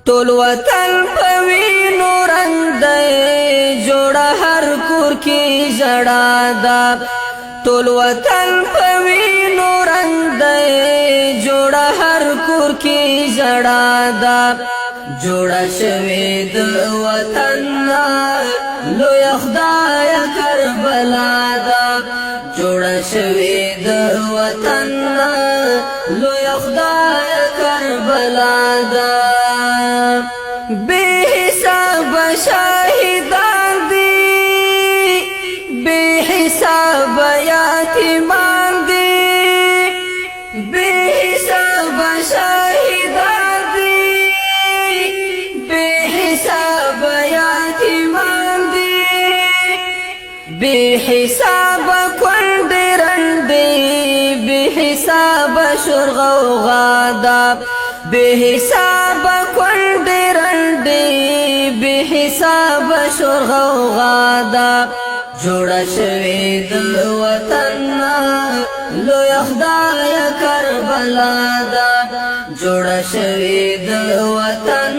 टोल वतन पवीनो रंग दे जोड़ा हर कुर की जड़ा दा टोल वतन पवीनो रंग दे जोड़ा हर कुर की जड़ा दा जोड़ा शवेद वतन लो खुदाय करबला दा जोड़ा शवेद वतन लो खुदाय करबला दा बेहिसाब शाहिदान दी बेहिसाब यातीमान दी बेहिसाब शाहिदान दी बेहिसाब यातीमान दी बेहिसाब कुंडरंदे बेहिसाब शुरगौगादा बेहिसाब कुंडरंदे बेहिसाब शुरगौगादा जोड़ा शवेद वतन लो खुदाय करबला दा जोड़ा शवेद वतन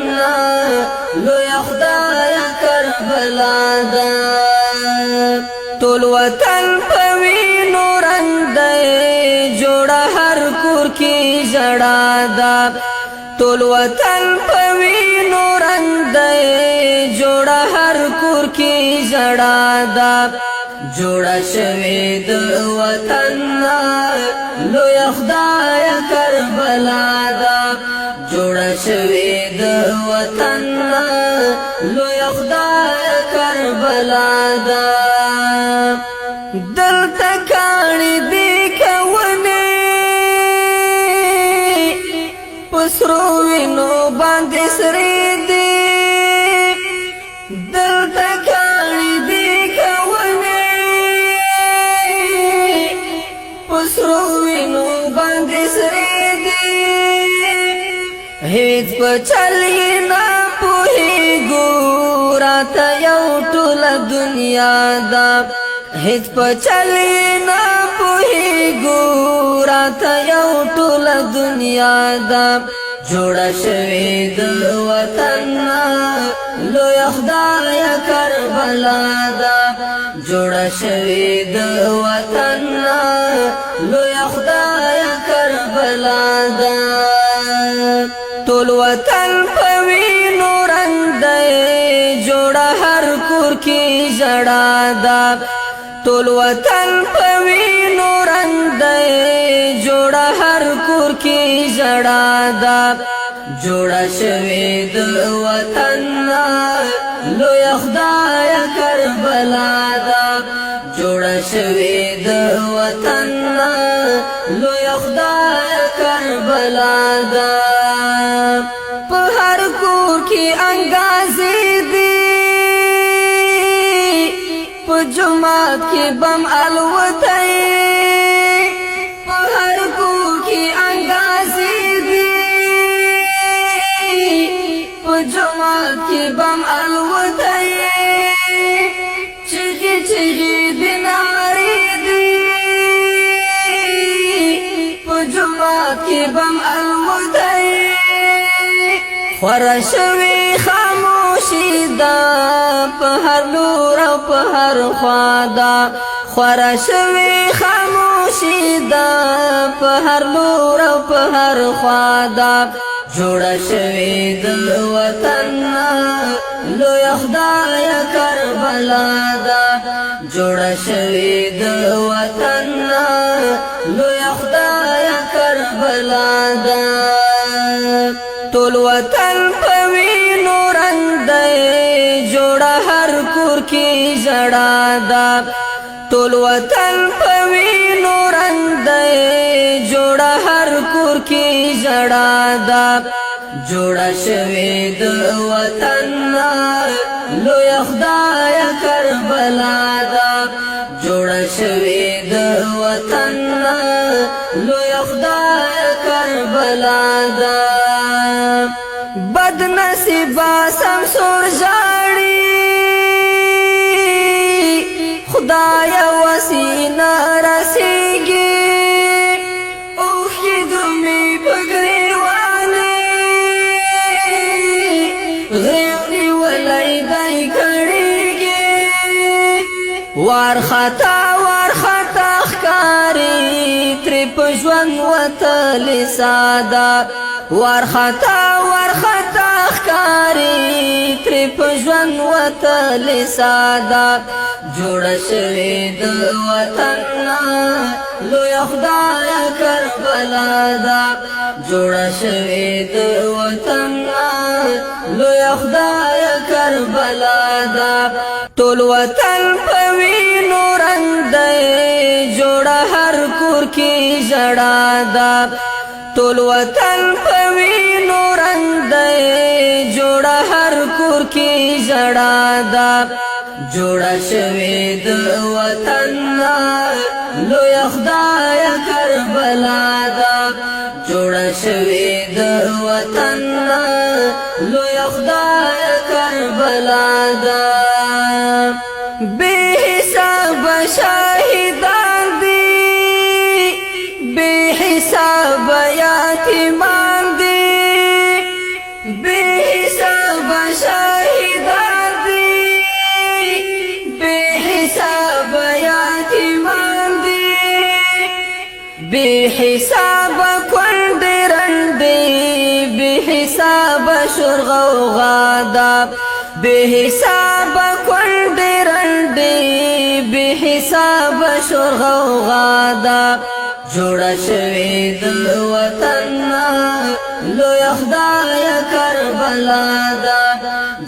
लो खुदाय करबला दा टोल वतन पवीनो रंग दे जोड़ा हर कुर की जड़ा दा टोल वतन पवीनो रंग दे जोड़ा हर कुर की जड़ा दा जोड़ा शवेद वतन लो खुदाय करबला दा जोड़ा शवेद वतन लो खुदाय करबला दा दल तकानी देखवने पसरो विनो बांधे सरे दे दल तकानी देखवने पसरो विनो बांधे सरे दे हेच पचली ना पोहे गोरात यौटुल दुनिया दा हेच पचली ना पोहे गोरात यौटुल दुनिया दा जोड़ा शवेद वतन लो खुदाय करबला दा जोड़ा शवेद वतन लो खुदाय करबला दा टोल वतन पवीनो रंग दे जोड़ा हर कुर की जड़ा दा टोल वतन पवीनो रंग दे जोड़ा हर कुर की जड़ा दा जोड़ा शवेद वतन लो खुदाय करबला दा जोड़ा शवेद वतन लो खुदाय करबला दा हर कुर की अंगाज़े दी जुमात के बम अलवतई हर कुर की अंगाज़े दी जुमात के बम अलवतई चिगी चिगी दिनारी दी जुमात के बम अलवतई ख्वारशवी खामोशी दा पहर लूर पहर ख्वादा ख्वारशवी खामोशी दा पहर लूर पहर ख्वादा जोड़ा शवेद वतन लो खुदाय करबला दा जोड़ा शवेद वतन लो खुदाय करबला दा टोल वतन पवीनो रंग दे जोड़ा हर कुर की जड़ा दा टोल वतन पवीनो रंग दे जोड़ा हर कुर की जड़ा दा जोड़ा शवेद वतन लो खुदाय करबला दा जोड़ा शवेद वतन लो खुदाय करबला दा बदनसीबा समसुर जाड़ी खुदाय वसीना रसेगी ओखी दुमी पगरे वाले وارخطا وارخطا ښکاري ترې په ژوند وتلې ساده وارخطا وارخطا ښکاري ترې په ژوند وتلې ساده جوړه شوې د وطن نه لویه خدایه کربلا ده جوړه شوې د وطن نه لویه خدایه کربلا ده ټول وطن په وینو رنګ دی جوړه هر کور کې ژړا ده ټول وطن په وینو رنګ دی جوړه هر کور کې ژړا ده جوړه شوې د وطن نه لویه خدایه کربلا ده جوړه شوې د وطن نه لویه خدایه کربلا ده بے حساب شاهدان دي بے حساب یتیمان دي بے حساب شاهدان دي بے حساب یتیمان دي بے حساب کونډې رنډې بے حساب شرغوغا ده بے حساب کونډې رنډې بے حساب شرغوغا ده جوړه شوې د وطن نه لویه خدایه کربلا ده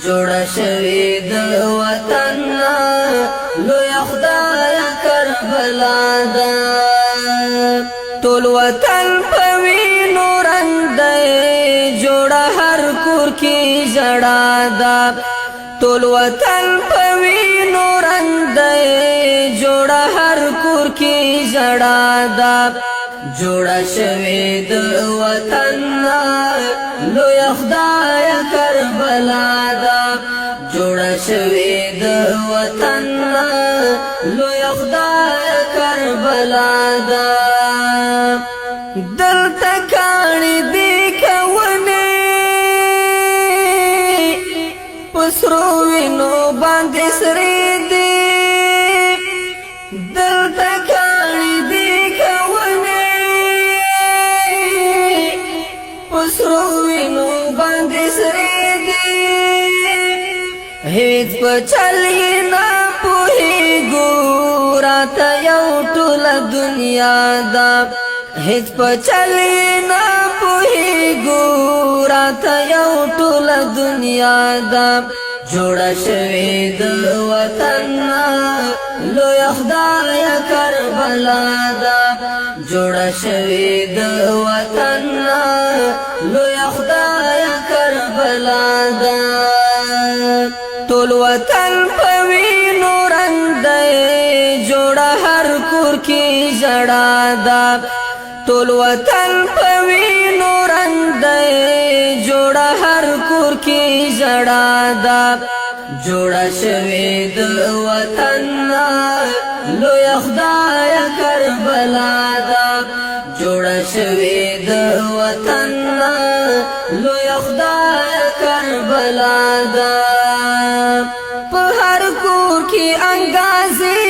جوړه شوې د وطن نه لویه خدایه کربلا ده ټول وطن په وینو رنګ دی جوړه هر کور کې ژړا ده ټول وطن په وینو رنګ دی جوړه هر کور کې ژړا ده جوړه شوې د وطن نه لویه خدایه کربلا ده جوړه شوې د وطن نه لویه خدایه کربلا ده دلته کاڼي دي کونې پسرو وینو باندې سرې دي دلته کاڼي دي کونې پسرو وینو باندې سرې دي هیڅ په چل یې نه پوهېږو راته یو ټوله دنیا ده هیڅ په چل یې نه پوهېږو راته یو ټوله دنیا ده جوړه شوې د وطن نه لویه خدایه کربلا ده جوړه شوې د وطن نه لویه خدایه کربلا ده ټول وطن په وینو رنګ دی جوړه هر کور کې ژړا ده ټول وطن په وینو رنګ دی جوړه هر کور کې ژړا ده جوړه شوې د وطن نه لویه خدایه کربلا ده جوړه شوې د وطن نه لویه خدایه کربلا ده په هر کور کې انګازې